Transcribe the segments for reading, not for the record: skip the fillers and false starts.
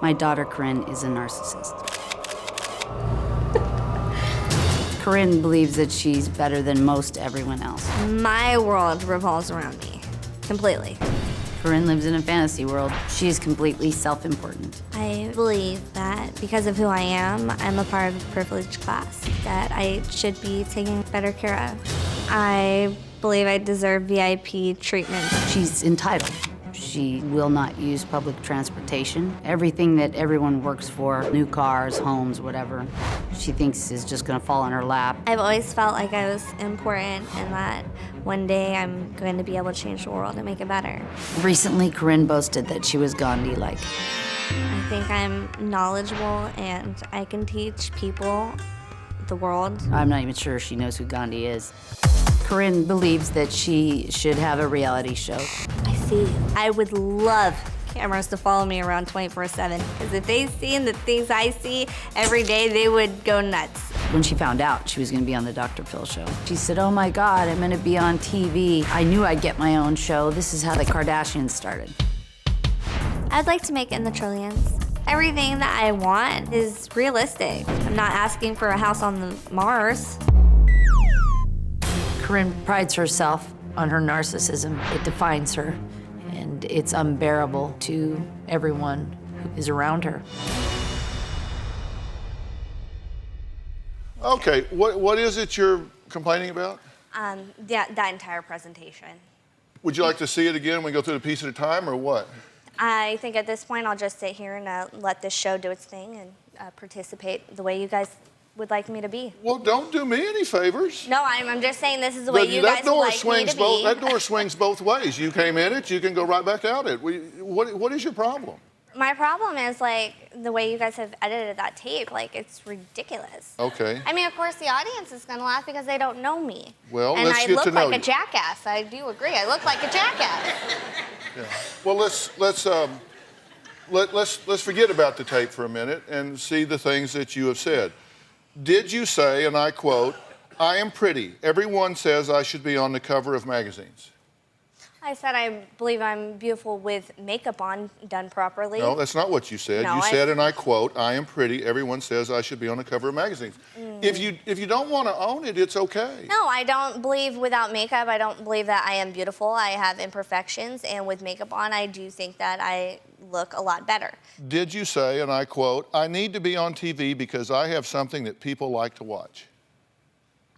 My daughter, Corinne, is a narcissist. Corinne believes that she's better than most everyone else. My world revolves around me, completely. Corinne lives in a fantasy world. She's completely self-important. I believe that because of who I am, I'm a part of a privileged class that I should be taken better care of. I believe I deserve VIP treatment. She's entitled. She will not use public transportation. Everything that everyone works for, new cars, homes, whatever, she thinks is just gonna fall in her lap. I've always felt like I was important and that one day I'm going to be able to change the world and make it better. Recently, Corinne boasted that she was Gandhi-like. I think I'm knowledgeable and I can teach people the world. I'm not even sure she knows who Gandhi is. Corinne believes that she should have a reality show. I see. I would love cameras to follow me around 24/7, because if they seen the things I see every day, they would go nuts. When she found out she was gonna be on the DrPhil show, she said, "Oh my God, I'm gonna be on TV. I knew I'd get my own show. This is how the Kardashians started." I'd like to make it in the trillions. Everything that I want is realistic. I'm not asking for a house on the Mars. Corinne prides herself on her narcissism. It defines her, and it's unbearable to everyone who is around her. Okay, what is it you're complaining about? That entire presentation. Would you like to see it again? We go through it a piece at a time, or what? I think at this point I'll just sit here and let this show do its thing and participate the way you guys would like me to be. Well, don't do me any favors. No, I'm just saying this is the way you guys would like me to be. That door swings both ways. You came in it, you can go right back out it. What is your problem? My problem is, like, the way you guys have edited that tape. Like, it's ridiculous. Okay. I mean, of course, the audience is going to laugh because they don't know me. Well, and let's I get look to know like a you. jackass. I do agree. I look like a jackass. Yeah. Well, let's forget about the tape for a minute and see the things that you have said. Did you say, and I quote, "I am pretty. Everyone says I should be on the cover of magazines"? I said I believe I'm beautiful with makeup on, done properly. No, that's not what you said. No, You said, and I quote, "I am pretty. Everyone says I should be on the cover of magazines." If you don't want to own it, it's okay. No, I don't believe without makeup. I don't believe that I am beautiful. I have imperfections, and with makeup on, I do think that I look a lot better. Did you say, and I quote, "I need to be on TV because I have something that people like to watch"?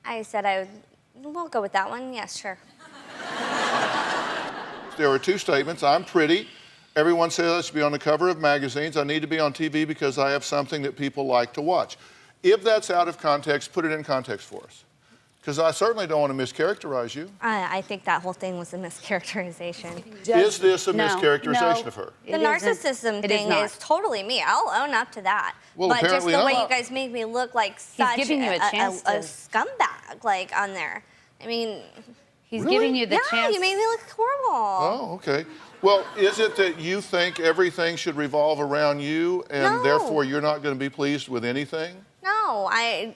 I said we'll go with that one. Yes, sure. There are two statements. I'm pretty. Everyone says I should be on the cover of magazines. I need to be on TV because I have something that people like to watch. If that's out of context, put it in context for us. Because I certainly don't want to mischaracterize you. I think that whole thing was a mischaracterization. Is this a mischaracterization of her? The narcissism thing is totally me. I'll own up to that. Well, but just apparently the way not. you guys make me look like such giving you a chance a to- scumbag, like, on there. I mean, He's Really? giving you the yeah, chance. you made me look horrible. Oh, okay. Well, is it that you think everything should revolve around you and No. therefore you're not going to be pleased with anything? No, I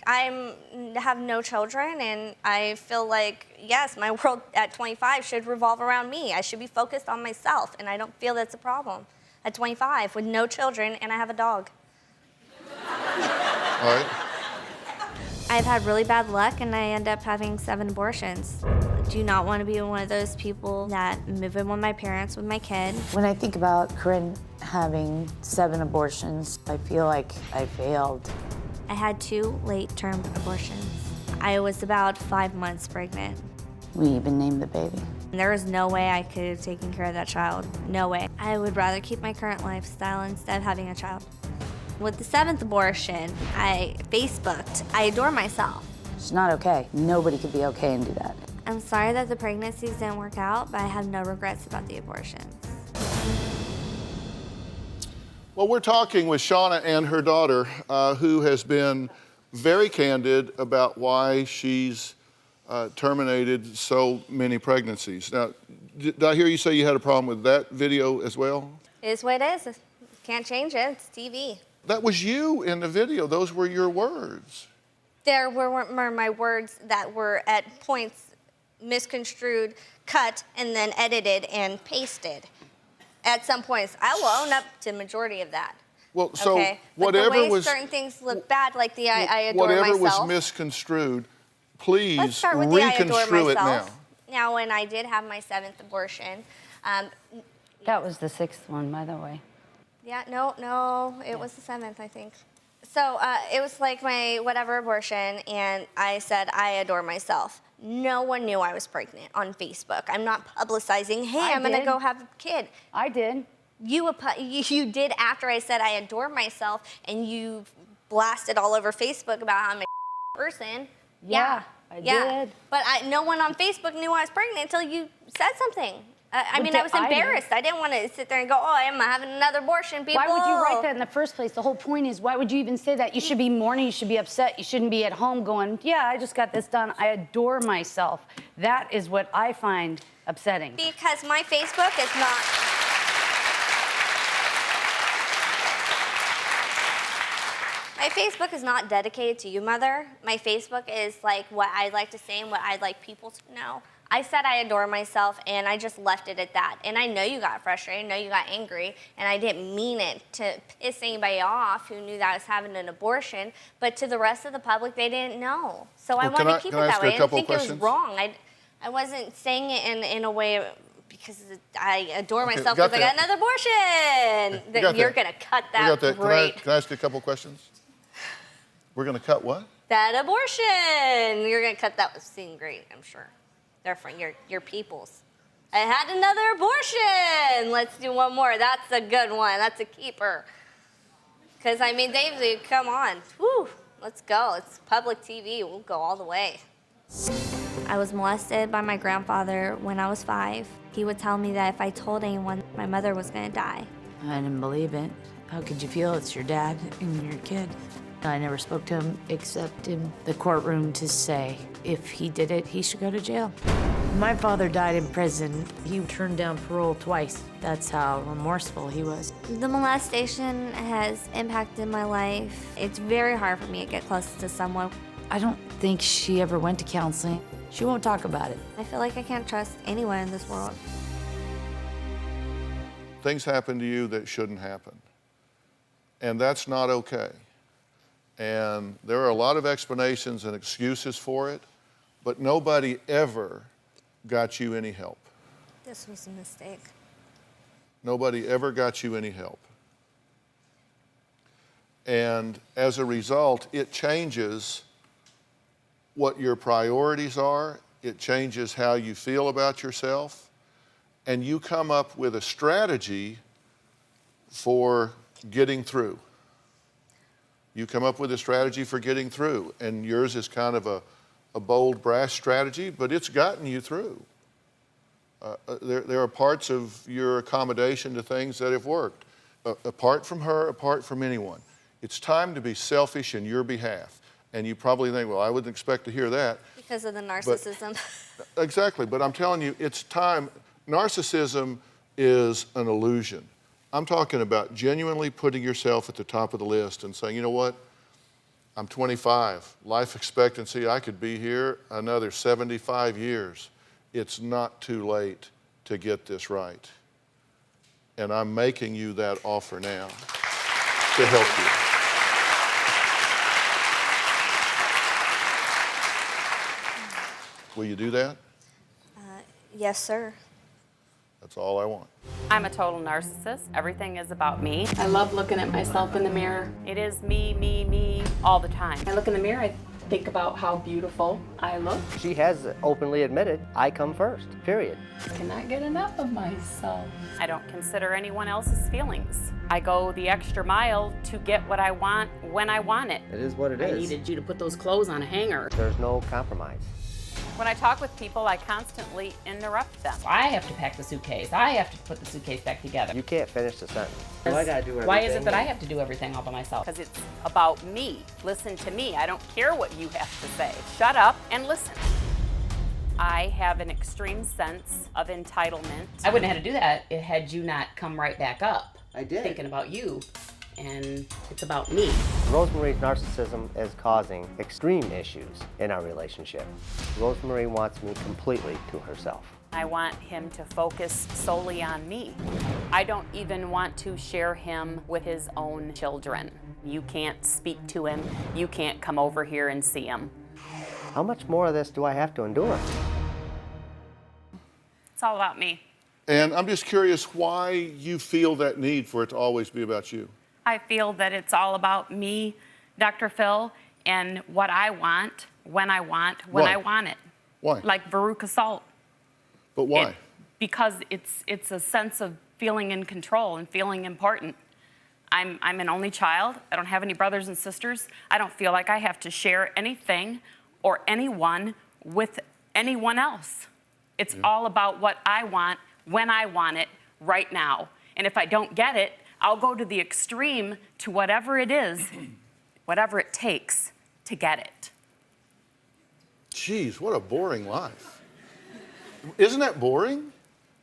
have no children, and I feel like, yes, my world at 25 should revolve around me. I should be focused on myself, and I don't feel that's a problem. At 25, with no children, and I have a dog. All right. I've had really bad luck, and I end up having 7 abortions. I do not want to be one of those people that move in with my parents with my kid. When I think about Corinne having 7 abortions, I feel like I failed. I had 2 late-term abortions. I was about 5 months pregnant. We even named the baby. There was no way I could have taken care of that child. No way. I would rather keep my current lifestyle instead of having a child. With the 7th abortion, I Facebooked. I adore myself. It's not okay. Nobody could be okay and do that. I'm sorry that the pregnancies didn't work out, but I have no regrets about the abortions. Well, we're talking with Seanna and her daughter, who has been very candid about why she's terminated so many pregnancies. Now, did I hear you say you had a problem with that video as well? It is what it is. Can't change it. It's TV. That was you in the video. Those were your words. There were my words that were at points misconstrued, cut, and then edited and pasted. At some points, I will own up to the majority of that. Well, so okay? whatever but the way was certain things look bad, like the I adore whatever myself. was misconstrued, please Let's start with the I adore reconstrue it now. myself. Now, when I did have my 7th abortion, That was the 6th one, by the way. yeah, no, it was the 7th, I think. So it was like my whatever abortion, and I said I adore myself. No one knew I was pregnant on Facebook. I'm not publicizing, hey, I'm gonna did. go have a kid. I did. You did after I said I adore myself, and you blasted all over Facebook about how I'm a person. Yeah, I did. But no one on Facebook knew I was pregnant until you said something. I mean, I was embarrassed. I didn't want to sit there and go, oh, I'm having another abortion, people. Why would you write that in the first place? The whole point is, why would you even say that? You should be mourning, you should be upset, you shouldn't be at home going, yeah, I just got this done, I adore myself. That is what I find upsetting. Because my Facebook is not... My Facebook is not dedicated to you, Mother. My Facebook is like what I'd like to say and what I'd like people to know. I said I adore myself, and I just left it at that. And I know you got frustrated, I know you got angry, and I didn't mean it to piss anybody off who knew that I was having an abortion, but to the rest of the public, they didn't know. So I wanted to keep it that way. I didn't think it was wrong. I wasn't saying it in a way because I adore myself because I got another abortion. You're going to cut that right. Can I ask you a couple questions? We're going to cut what? That abortion. You're going to cut that with seeing great, I'm sure. They're from your peoples. I had another abortion. Let's do one more. That's a good one. That's a keeper. Because, I mean, Dave, come on. Whew, let's go. It's public TV. We'll go all the way. I was molested by my grandfather when I was 5. He would tell me that if I told anyone, my mother was going to die. I didn't believe it. How could you feel it's your dad and your kid? I never spoke to him except in the courtroom to say if he did it, he should go to jail. My father died in prison. He turned down parole twice. That's how remorseful he was. The molestation has impacted my life. It's very hard for me to get close to someone. I don't think she ever went to counseling. She won't talk about it. I feel like I can't trust anyone in this world. Things happen to you that shouldn't happen. And that's not okay. And there are a lot of explanations and excuses for it, but nobody ever got you any help. This was a mistake. Nobody ever got you any help. And as a result, it changes what your priorities are, it changes how you feel about yourself, and you come up with a strategy for getting through. You come up with a strategy for getting through, and yours is kind of a bold, brash strategy, but it's gotten you through. There are parts of your accommodation to things that have worked. Apart from her, apart from anyone. It's time to be selfish in your behalf. And you probably think, well, I wouldn't expect to hear that. Because of the narcissism. Exactly, but I'm telling you, it's time. Narcissism is an illusion. I'm talking about genuinely putting yourself at the top of the list and saying, you know what? I'm 25. Life expectancy, I could be here another 75 years. It's not too late to get this right. And I'm making you that offer now to help you. Will you do that? Yes, sir. That's all I want. I'm a total narcissist. Everything is about me. I love looking at myself in the mirror. It is me, me, me, all the time. I look in the mirror, I think about how beautiful I look. She has openly admitted, I come first, period. I cannot get enough of myself. I don't consider anyone else's feelings. I go the extra mile to get what I want when I want it. It is what it I is. needed you to put those clothes on a hanger. There's no compromise. When I talk with people, I constantly interrupt them. I have to pack the suitcase. I have to put the suitcase back together. You can't finish the sentence. Well, I gotta do everything. Why is it that I have to do everything all by myself? Because it's about me. Listen to me. I don't care what you have to say. Shut up and listen. I have an extreme sense of entitlement. I wouldn't have had to do that had you not come right back up. I did. Thinking about you. And it's about me. Rosemarie's narcissism is causing extreme issues in our relationship. Rosemarie wants me completely to herself. I want him to focus solely on me. I don't even want to share him with his own children. You can't speak to him. You can't come over here and see him. How much more of this do I have to endure? It's all about me. And I'm just curious why you feel that need for it to always be about you. I feel that it's all about me, Dr. Phil, and what I want, when I want, when Why? I want it. Why? Like Baruch Assault. But why? Because it's a sense of feeling in control and feeling important. I'm an only child. I don't have any brothers and sisters. I don't feel like I have to share anything or anyone with anyone else. It's all about what I want, when I want it, right now. And if I don't get it, I'll go to the extreme to whatever it is, whatever it takes to get it. Jeez, what a boring life. Isn't that boring?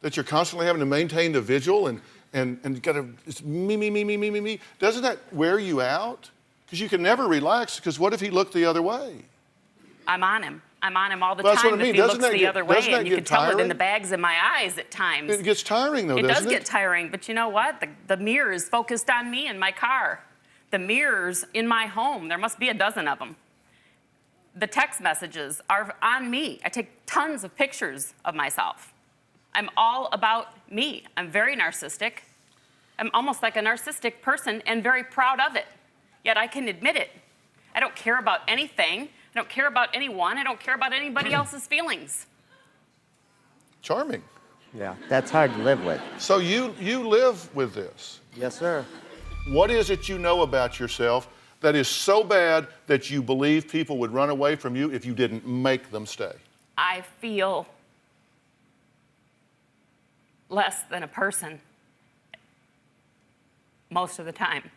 That you're constantly having to maintain the vigil and gotta, it's me. Doesn't that wear you out? Because you can never relax, because what if he looked the other way? I'm on him. I'm on him all the That's time what I mean. if he Doesn't looks that the get- other way, doesn't that and you get can tell it in tiring? the bags in my eyes at times. It gets tiring though, It doesn't does get tiring, but you know what? The mirror is focused on me in my car. The mirrors in my home, there must be a dozen of them. The text messages are on me. I take tons of pictures of myself. I'm all about me. I'm very narcissistic. I'm almost like a narcissistic person and very proud of it. Yet I can admit it. I don't care about anything. I don't care about anyone. I don't care about anybody else's feelings. Charming. Yeah, that's hard to live with. So you live with this. Yes, sir. What is it you know about yourself that is so bad that you believe people would run away from you if you didn't make them stay? I feel less than a person most of the time.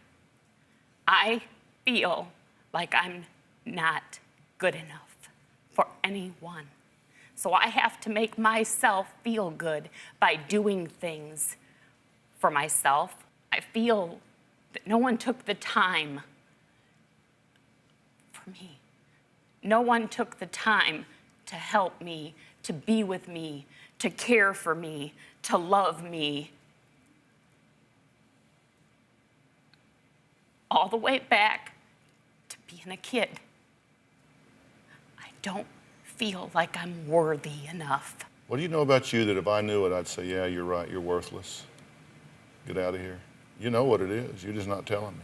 I feel like I'm not good enough for anyone. So I have to make myself feel good by doing things for myself. I feel that no one took the time for me. No one took the time to help me, to be with me, to care for me, to love me. All the way back to being a kid. I don't feel like I'm worthy enough. What do you know about you that if I knew it, I'd say, yeah, you're right, you're worthless. Get out of here. You know what it is, you're just not telling me.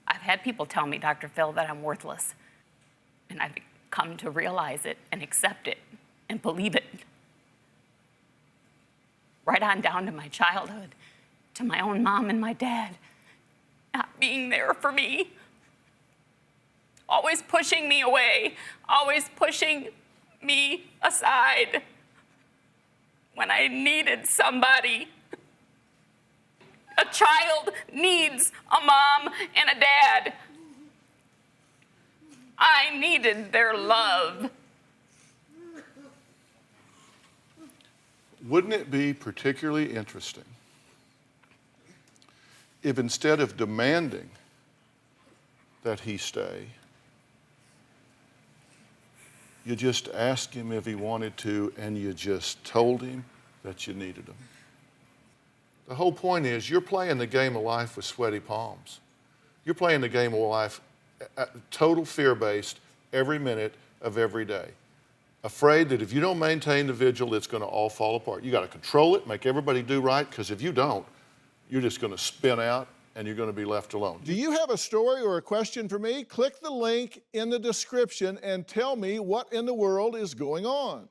I've had people tell me, Dr. Phil, that I'm worthless. And I've come to realize it and accept it and believe it. Right on down to my childhood, to my own mom and my dad, not being there for me. Always pushing me away, always pushing me aside when I needed somebody. A child needs a mom and a dad. I needed their love. Wouldn't it be particularly interesting if instead of demanding that he stay, you just asked him if he wanted to and you just told him that you needed him? The whole point is you're playing the game of life with sweaty palms. You're playing the game of life total fear-based every minute of every day. Afraid that if you don't maintain the vigil, it's going to all fall apart. You got to control it, make everybody do right, because if you don't, you're just going to spin out and you're going to be left alone. Do you have a story or a question for me? Click the link in the description and tell me what in the world is going on.